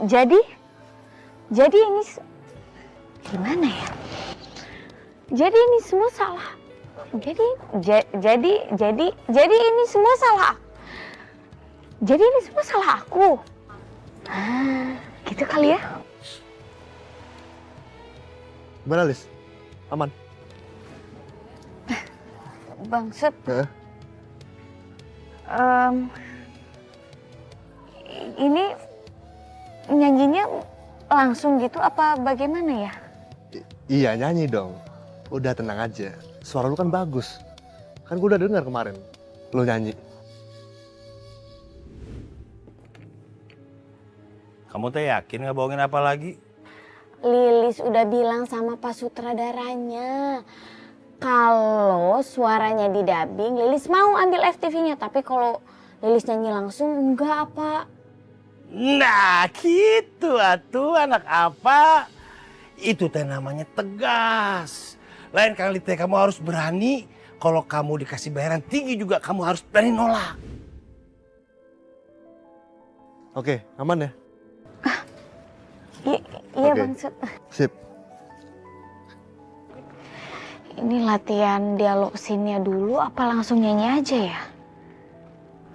Jadi ini gimana ya? Jadi ini semua salah. Jadi ini semua salah. Jadi ini semua salah aku. Gitu kali ya? Gimana, Lis? Aman? Bangsat. Ini nyanyinya langsung gitu apa bagaimana ya? Iya, nyanyi dong. Udah tenang aja. Suara lu kan bagus. Kan gue udah dengar kemarin lu nyanyi. Kamu teh yakin nggak bohongin apa lagi? Lilis udah bilang sama Pak Sutradaranya. Kalau suaranya didubbing, Lilis mau ambil FTV-nya. Tapi kalau Lilis nyanyi langsung, enggak apa. Nah gitu atuh anak apa? Itu teh namanya tegas. Lain kali teh kamu harus berani. Kalau kamu dikasih bayaran tinggi juga kamu harus berani nolak. Oke, aman ya? Iya Oke. Bangsat. Sip. Ini latihan dialog scene-nya dulu apa langsung nyanyi aja ya?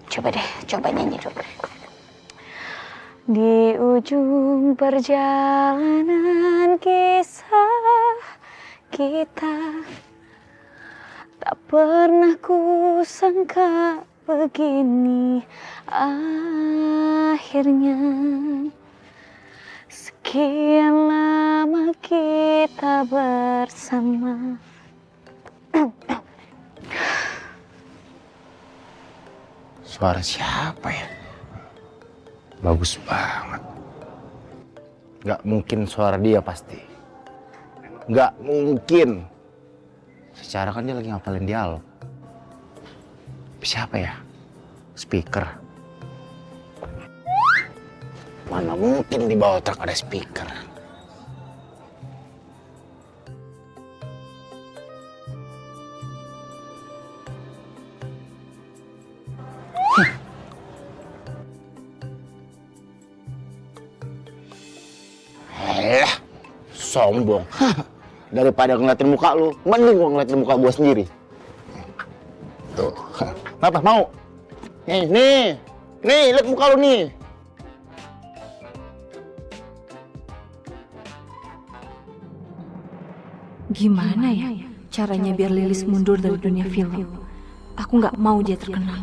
Coba nyanyi dulu. Di ujung perjalanan kisah kita, tak pernah ku sangka begini akhirnya. Sekian lama kita bersama. Suara siapa ya? Bagus banget. Gak mungkin suara dia pasti. Gak mungkin. Secara kan dia lagi ngapalin dialog. Tapi siapa ya? Speaker. Mana mungkin di bawah truk ada speaker. Sombong. Daripada ngeliatin muka lu, mending gua ngeliatin muka gua sendiri. Tuh. Kenapa? Mau? Nih, lihat muka lu nih. Gimana ya caranya biar Lilis mundur dari dunia film? Aku nggak mau dia terkenal.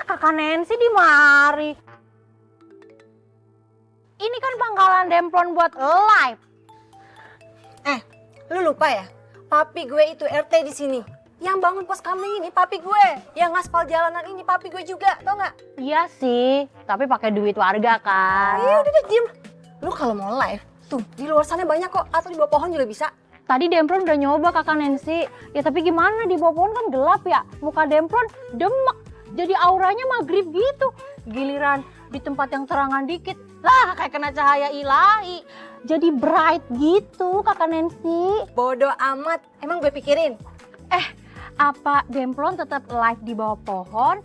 Kakak Nancy di mari. Ini kan pangkalan Demplon buat live. Lu lupa ya? Papi gue itu RT di sini. Yang bangun pos kamling ini papi gue. Yang ngaspal jalanan ini papi gue juga, tau nggak? Iya sih, tapi pakai duit warga kan. Iya udah deh diem. Lu kalau mau live, tuh di luar sana banyak kok. Atau di bawah pohon juga bisa. Tadi Demplon udah nyoba Kakak Nancy. Ya tapi gimana, di bawah pohon kan gelap ya. Muka Demplon demek. Jadi auranya maghrib gitu. Giliran di tempat yang terangan dikit, lah kayak kena cahaya ilahi. Jadi bright gitu Kakak Nancy. Bodoh amat. Emang gue pikirin. Apa Demplon tetap live di bawah pohon,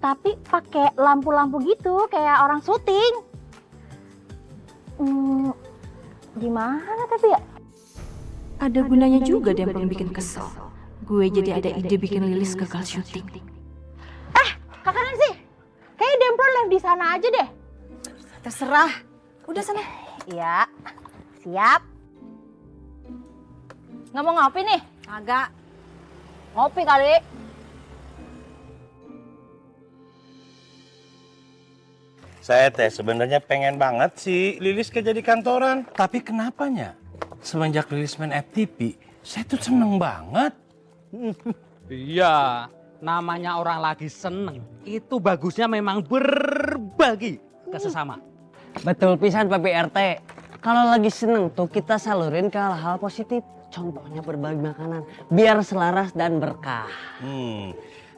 tapi pakai lampu-lampu gitu kayak orang syuting? Gimana tapi ya? Ada gunanya juga Demplon bikin kesel. Gue jadi ada ide bikin Lilis gagal syuting. Kakak Nancy, kayaknya Demplon live di sana aja deh. Terserah. Udah sana. Iya, siap. Nggak mau ngopi nih? Agak. Ngopi kali. Saya teh sebenarnya pengen banget sih Lilis kerja di kantoran. Tapi kenapanya? Semenjak Lilis main FTV, saya tuh seneng banget. Iya, namanya orang lagi seneng. Itu bagusnya memang berbagi ke sesama. Betul pisan Papi RT. Kalau lagi seneng tuh kita salurin ke hal-hal positif. Contohnya berbagi makanan biar selaras dan berkah.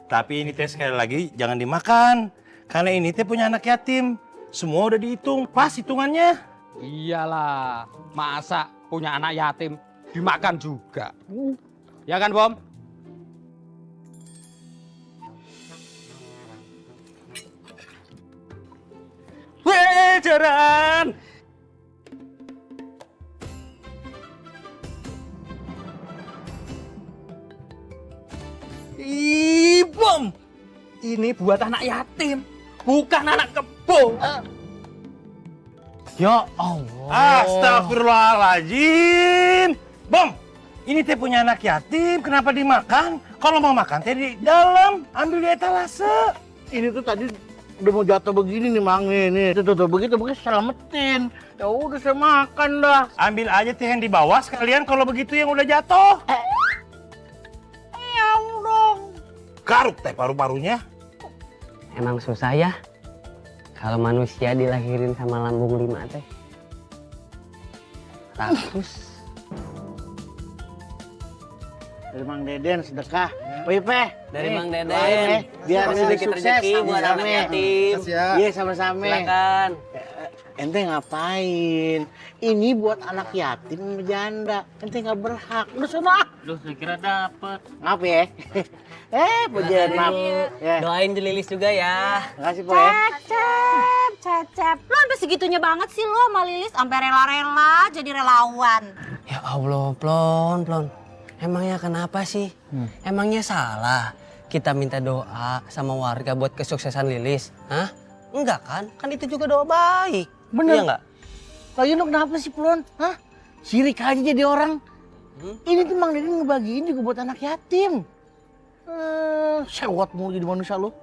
Tapi ini teh sekali lagi jangan dimakan. Karena ini teh punya anak yatim. Semua udah dihitung, pas hitungannya. Iyalah, masa punya anak yatim dimakan juga. Ya kan, Bom? ajaran. Bom, ini buat anak yatim, bukan anak kebo. Ya Allah. Astagfirullahaladzim. Bom, ini teh punya anak yatim, kenapa dimakan? Kalau mau makan teh di dalam, ambil di etalase. Ini tuh tadi udah mau jatuh begini nih Mang nih. Tuh begitu selamatin. Ya udah saya makan dah. Ambil aja teh yang di bawah sekalian kalau begitu yang udah jatuh. Yang dong. Garuk teh paru-parunya. Emang susah ya kalau manusia dilahirin sama lambung 5 teh. Rakus. Dari Mang Deden sedekah. Pipe. Dari Mang Deden. Biar sedikit sukses rezeki buat anak yatim. Iya sama-sama. Silakan. Ente ngapain? Ini buat anak yatim sama janda. Ente nggak berhak. Udah sana. Duh, saya kira dapet. Ngapa ya? Pujian maaf. Ya. Doain Lilis juga ya. Makasih Po ya. Cecep. Lo sampai segitunya banget sih lo sama Lilis. Sampai rela-rela jadi relawan. Ya Allah, Plon. Emangnya kenapa sih? Emangnya salah kita minta doa sama warga buat kesuksesan Lilis? Hah? Enggak kan? Kan itu juga doa baik. Bener. Iya enggak? Lagi lo kenapa sih Plon? Hah? Sirik aja jadi orang. Ini tuh Mang Deden ngebagiin juga buat anak yatim. Sewot mulu jadi manusia lo.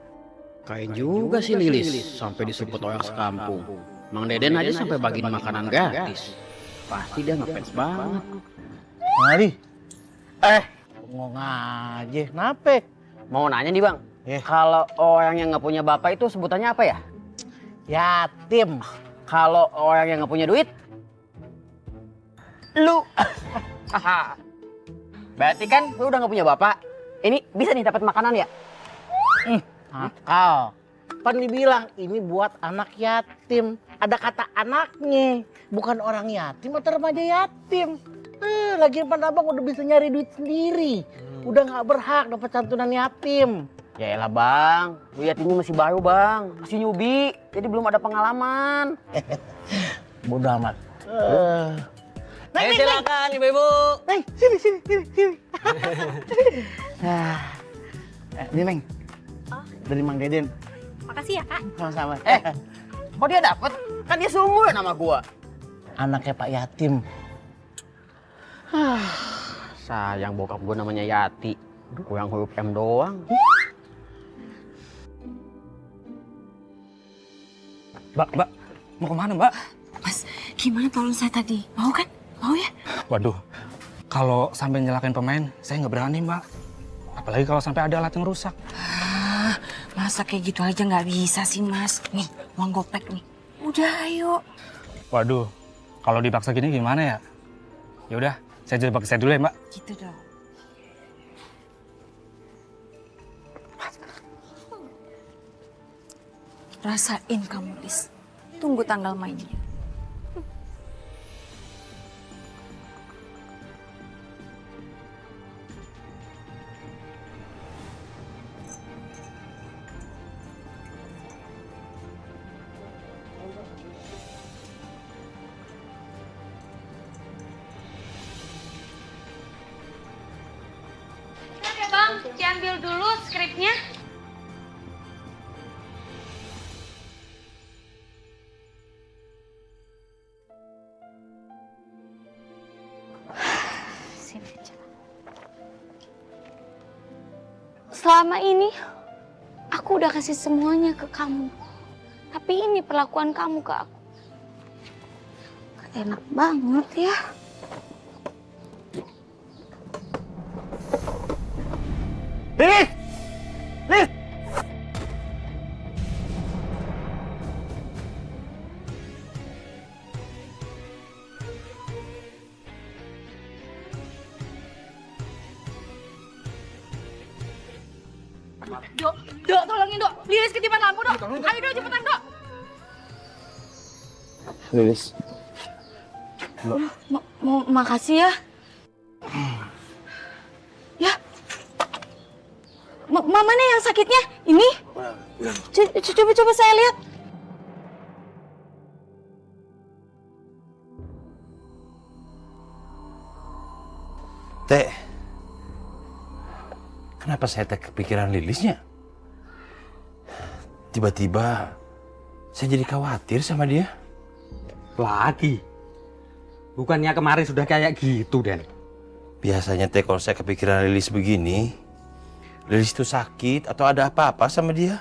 Kayak juga sih Lilis, sampai disebut orang sekampung. Mang Deden aja sampai bagiin makanan gratis. Pasti dia ngefans banget. Mari. Ngomong aja. Kenapa? Mau nanya nih Bang. Eh. Kalau orang yang nggak punya bapak itu sebutannya apa ya? Yatim. Kalau orang yang nggak punya duit? Lu. Berarti kan lu udah nggak punya bapak. Ini bisa nih dapat makanan ya? Akal. Pan dibilang ini buat anak yatim. Ada kata anaknya. Bukan orang yatim atau remaja yatim. Lagian pan abang udah bisa nyari duit sendiri. Udah nggak berhak dapat santunan yatim. Ya elah Bang, lu yatimnya masih baru Bang, masih nyubi, jadi belum ada pengalaman. Bodoh amat. Ayo silakan ibu-ibu. Neng, sini. Ini Neng. Dari Mang Deden. Makasih ya Kak. Sama-sama. Kok dia dapet? Kan dia seumuran sama gua. Anaknya Pak Yatim. Sayang bokap gua namanya Yati, kurang huruf M doang. Mbak, mau kemana Mbak? Mas, gimana tolong saya tadi? Mau kan? Mau ya? Waduh, kalau sampai nyelakain pemain, saya nggak berani Mbak. Apalagi kalau sampai ada alat yang rusak. Masa kayak gitu aja nggak bisa sih Mas? Nih, uang gopek nih. Udah ayo. Waduh, kalau dipaksa gini gimana ya? Ya udah, saya jebak saya dulu ya Mbak. Gitu dong. Rasain kamu, Lis. Tunggu tanggal mainnya. Oke Bang, diambil dulu skripnya. Sini aja. Selama ini aku udah kasih semuanya ke kamu. Tapi ini perlakuan kamu ke aku. Gak enak banget ya. Lilis! Lilis! Dok, tolongin Dok. Lilis ketiban lampu Dok. Ayo Dok, cepetan Dok. Lilis. Makasih ya. Ya. Mama nih yang sakitnya. Ini. Coba saya lihat. kenapa saya teh kepikiran Lilisnya? Tiba-tiba saya jadi khawatir sama dia. Lagi. Bukannya kemarin sudah kayak gitu, Den? Biasanya teh kalau saya kepikiran Lilis begini, Lilis itu sakit atau ada apa-apa sama dia?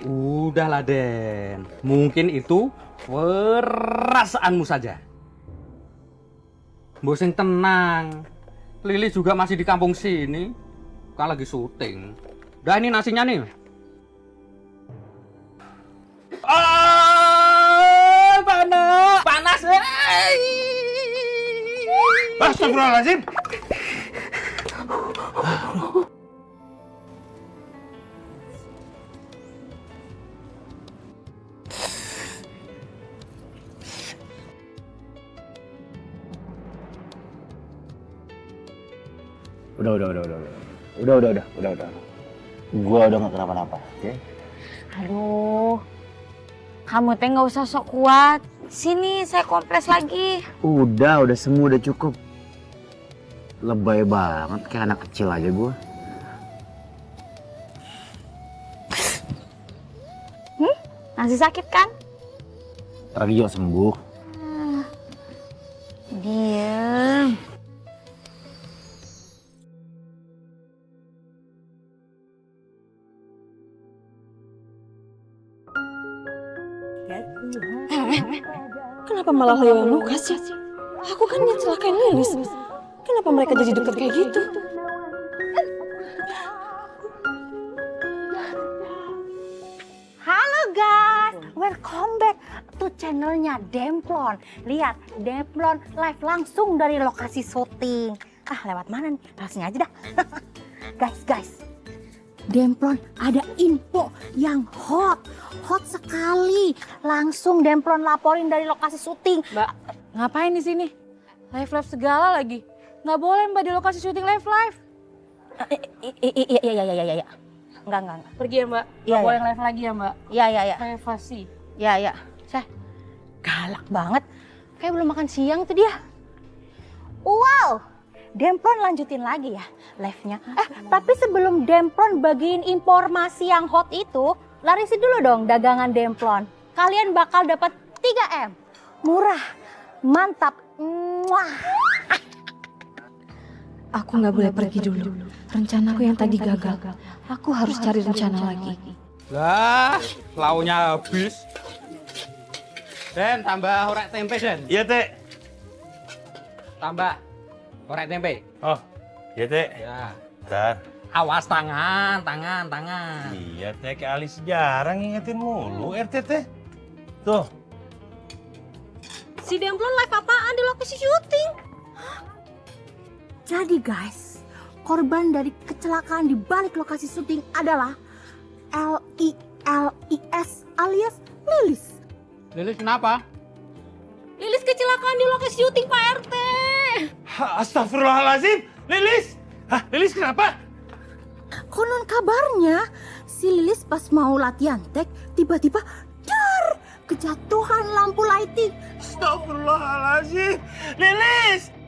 Udahlah, Den. Mungkin itu perasaanmu saja. Bosen tenang. Lilis juga masih di kampung sini. Kan lagi syuting. Udah, ini nasinya nih. Panas! Panas! Astagfirullahaladzim! Udah. Gua udah nggak kenapa-napa, oke? Aduh, kamu teh nggak usah sok kuat. Sini saya kompres lagi. Udah semua udah cukup. Lebay banget kayak anak kecil aja gua. Masih sakit kan? Lagi juga sembuh. Diam. Kenapa malah Leo yang Lukas sih? Aku kan yang celakain Lilis. Kenapa mereka jadi deket kayak gitu? Halo guys, welcome back to channelnya Demplon. Lihat, Demplon live langsung dari lokasi syuting. Lewat mana nih? Langsung aja dah. Guys. Demplon ada info yang hot sekali. Langsung Demplon laporin dari lokasi syuting. Mbak, ngapain di sini? Live segala lagi. Nggak boleh Mbak di lokasi syuting live. Iya. Enggak. Pergi ya Mbak. Iya, Nggak boleh iya. live lagi ya Mbak. Iya. Privasi. Iya. Saya galak banget. Kayak belum makan siang tuh dia. Wow, Demplon lanjutin lagi ya live-nya. Tapi sebelum Demplon bagiin informasi yang hot itu, larisin dulu dong dagangan Demplon. Kalian bakal dapat 3M. Murah, mantap. Muah. Aku nggak boleh pergi dulu. Rencanaku yang tadi gagal. Aku harus cari rencana lagi. Lah, launya habis. Den, tambah orek tempe, Den. Iya, Teh. Tambah orek tempe. Oh, iya, Teh. Ya. Bentar. Awas tangan. Iya, Teh, kayak ahli sejarah ngingetin mulu RT, Teh. Tuh. Si Demplon live apaan di lokasi syuting? Jadi guys, korban dari kecelakaan di balik lokasi syuting adalah LILIS alias Lilis. Lilis kenapa? Lilis kecelakaan di lokasi syuting Pak RT. Astagfirullahaladzim! Lilis! Lilis kenapa? Konon kabarnya si Lilis pas mau latihan tek tiba-tiba kejatuhan lampu lighting. Astagfirullahaladzim! Lilis!